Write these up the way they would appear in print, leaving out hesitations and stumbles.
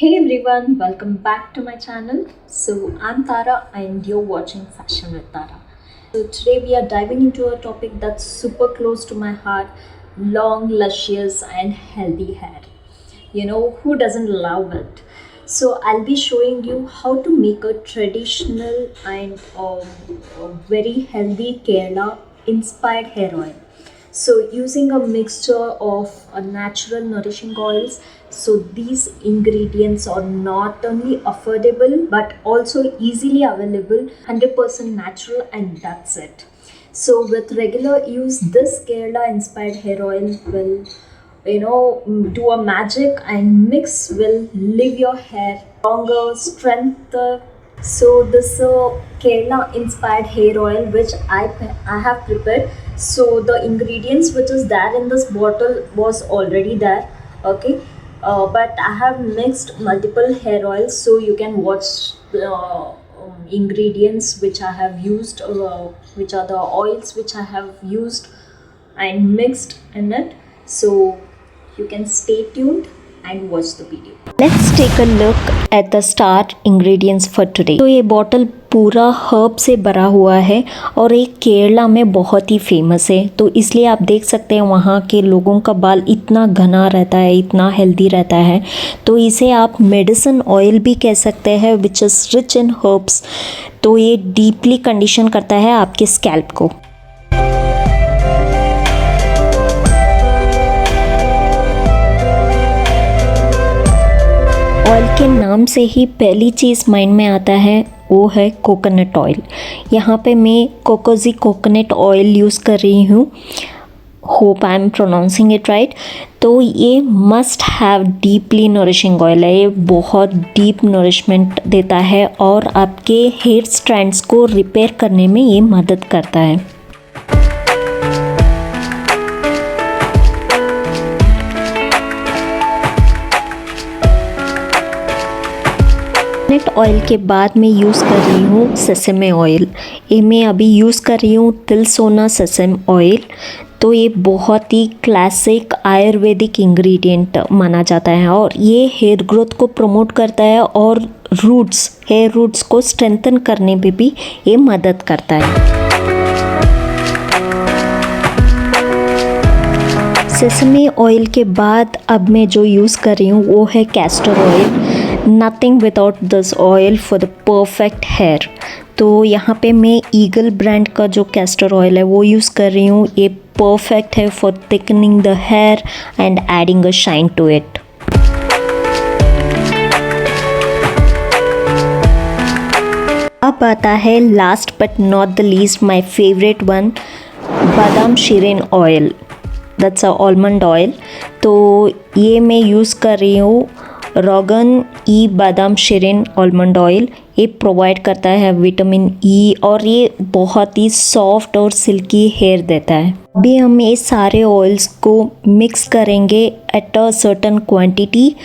Hey everyone, welcome back to my channel. So I'm Tara and you're watching Fashion with Tara. So today we are diving into a topic that's super close to my heart: long, luscious, and healthy hair. Who doesn't love it? So I'll be showing you how to make a traditional and a very healthy Kerala inspired hair oil. So using a mixture of natural nourishing oils, so these ingredients are not only affordable but also easily available, 100% natural, and that's it. So with regular use, this Kerala inspired hair oil will do a magic, and mix will leave your hair longer, strength. So this Kerala inspired hair oil which I have prepared. So the ingredients which is there in this bottle was already there. Okay. But I have mixed multiple hair oils, so you can watch the ingredients which I have used, which are the oils which I have used and mixed in it. So you can stay tuned and watch the video. Let's take a look at the star ingredients for today. तो ये bottle पूरा herb से भरा हुआ है और ये केरला में बहुत ही फेमस है, तो इसलिए आप देख सकते हैं वहाँ के लोगों का बाल इतना घना रहता है, इतना हेल्दी रहता है। तो इसे आप मेडिसिन ऑयल भी कह सकते हैं, which is rich in herbs. तो ये डीपली कंडीशन करता है आपके स्कैल्प को। ऑयल के नाम से ही पहली चीज़ माइंड में आता है वो है कोकोनट ऑयल। यहाँ पे मैं कोकोजी कोकोनट ऑयल यूज़ कर रही हूँ। Hope I am pronouncing it right. तो ये must have deeply nourishing oil है, ये बहुत डीप नरिशमेंट देता है और आपके हेयर स्ट्रैंड्स को रिपेयर करने में ये मदद करता है। कोकोनट ऑयल के बाद मैं यूज़ कर रही हूँ सेसमे ऑयल। ये मैं अभी यूज़ कर रही हूँ तिल सोना सेसम ऑयल। तो ये बहुत ही क्लासिक आयुर्वेदिक इंग्रेडिएंट माना जाता है और ये हेयर ग्रोथ को प्रमोट करता है और हेयर रूट्स को स्ट्रेंथन करने पे भी ये मदद करता है। सेसमे ऑयल के बाद अब मैं जो यूज़ कर रही हूँ वो है castor oil. Nothing without this oil for the perfect hair. तो यहाँ पे मैं ईगल ब्रांड का जो कैस्टर ऑयल है वो यूज़ कर रही हूँ। ये परफेक्ट है for thickening the hair and adding a shine to it. अब आता है last but not the least my favourite one, बादाम शिरीन oil, that's a almond oil. तो ये मैं यूज़ कर रही हूँ रोगन ई बादाम शिरीन आलमंड ऑयल। ये प्रोवाइड करता है विटामिन ई और ये बहुत ही सॉफ्ट और सिल्की हेयर देता है। अभी हम ये सारे ऑयल्स को मिक्स करेंगे एट अ सर्टेन क्वांटिटी,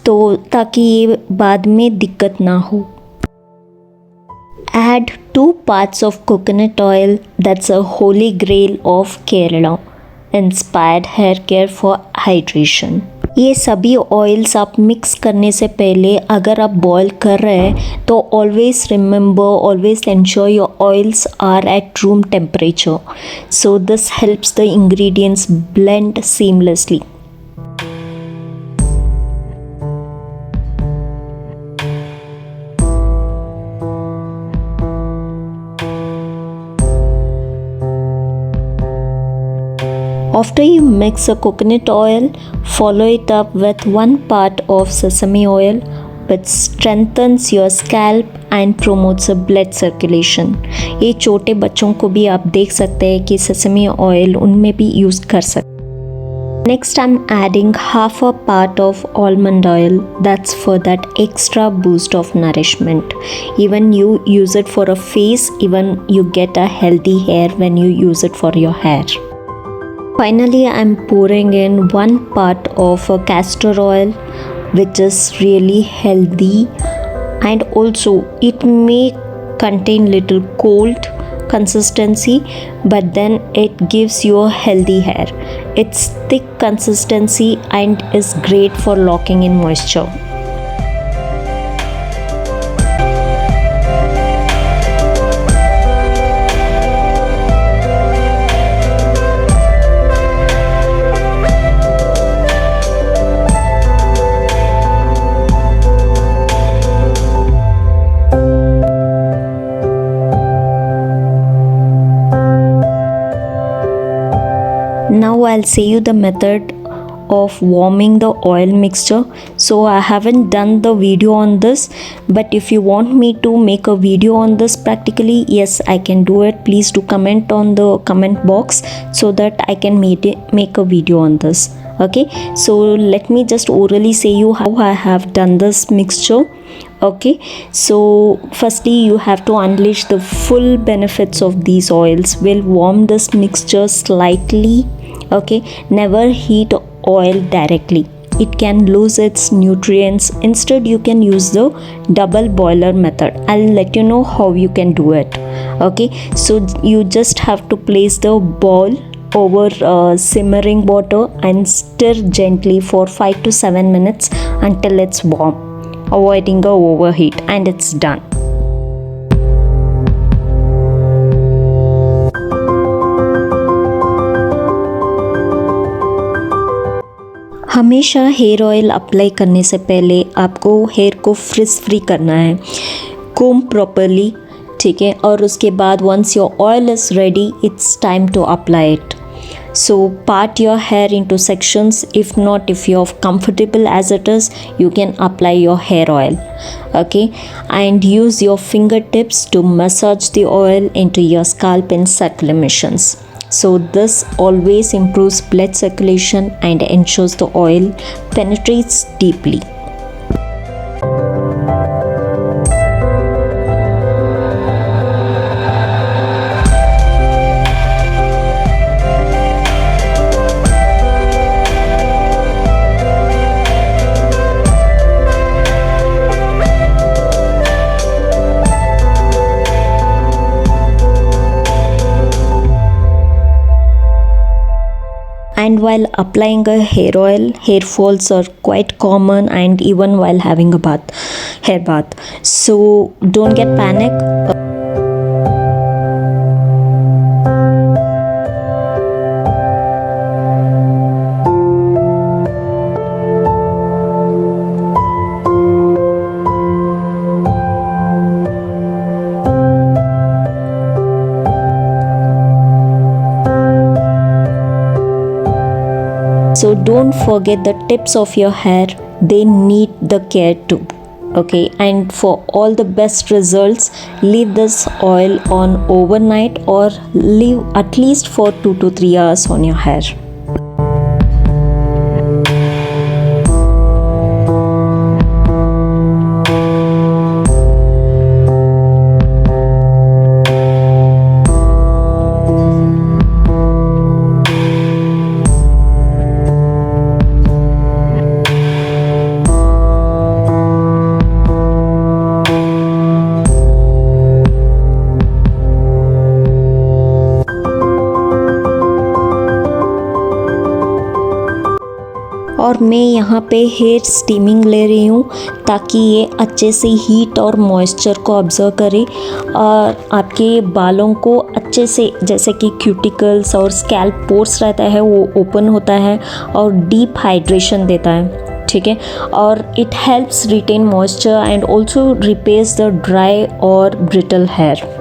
तो ताकि ये बाद में दिक्कत ना हो। Add 2 parts of coconut oil, that's a holy grail of Kerala, inspired hair care for hydration। ये सभी ऑयल्स आप मिक्स करने से पहले अगर आप बॉईल कर रहे हैं तो always remember, always ensure your oils are at room temperature, so this helps the ingredients blend seamlessly. After you mix a coconut oil, follow it up with 1 part of sesame oil, which strengthens your scalp and promotes a blood circulation। ये छोटे बच्चों को भी आप देख सकते हैं कि sesame oil उनमें भी यूज़ कर सकते। Next I'm adding half a part of almond oil, that's for that extra boost of nourishment। Even you use it for a face, even you get a healthy hair when you use it for your hair। Finally, I'm pouring in 1 part of a castor oil, which is really healthy, and also it may contain little cold consistency, but then it gives you a healthy hair. It's thick consistency and is great for locking in moisture. I'll say you the method of warming the oil mixture. So I haven't done the video on this, but if you want me to make a video on this practically, yes, I can do it. Please do comment on the comment box so that I can make a video on this. Okay, so let me just orally say you how I have done this mixture. Okay, so firstly you have to unleash the full benefits of these oils. We'll warm this mixture slightly. Okay, never heat oil directly, it can lose its nutrients. Instead you can use the double boiler method. I'll let you know how you can do it. Okay, so you just have to place the bowl over simmering water and stir gently for 5 to 7 minutes until it's warm, avoiding a overheat, and it's done. हमेशा hair oil apply करने से पहले आपको hair को fridge free करना है, कोम properly, ठीक है। और उसके बाद once your oil is ready, it's time to apply it. So part your hair into sections. If not, if you're comfortable as it is, you can apply your hair oil. Okay, and use your fingertips to massage the oil into your scalp in circular motions. So this always improves blood circulation and ensures the oil penetrates deeply. And while applying a hair oil, hair falls are quite common, and even while having a hair bath. So don't get panic. So don't forget the tips of your hair, they need the care too. Okay, and for all the best results, leave this oil on overnight or leave at least for 2 to 3 hours on your hair. और मैं यहाँ पे hair steaming ले रही हूँ ताकि ये अच्छे से हीट और मॉइस्चर को ऑब्जर्व करे और आपके बालों को अच्छे से, जैसे कि क्यूटिकल्स और स्कैल्प पोर्स रहता है वो ओपन होता है और डीप हाइड्रेशन देता है, ठीक है। और it helps retain moisture and also repairs the dry और brittle hair.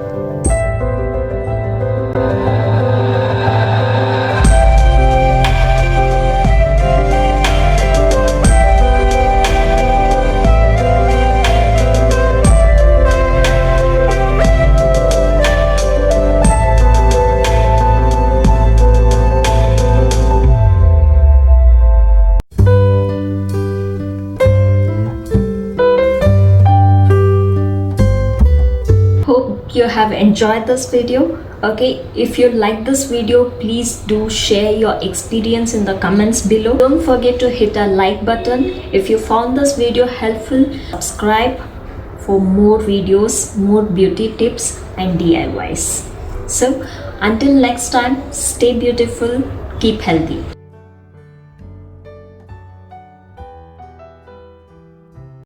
Hope you have enjoyed this video. Okay, if you like this video, please do share your experience in the comments below. Don't forget to hit a like button. If you found this video helpful, subscribe for more videos, more beauty tips and DIYs. So until next time, stay beautiful, keep healthy.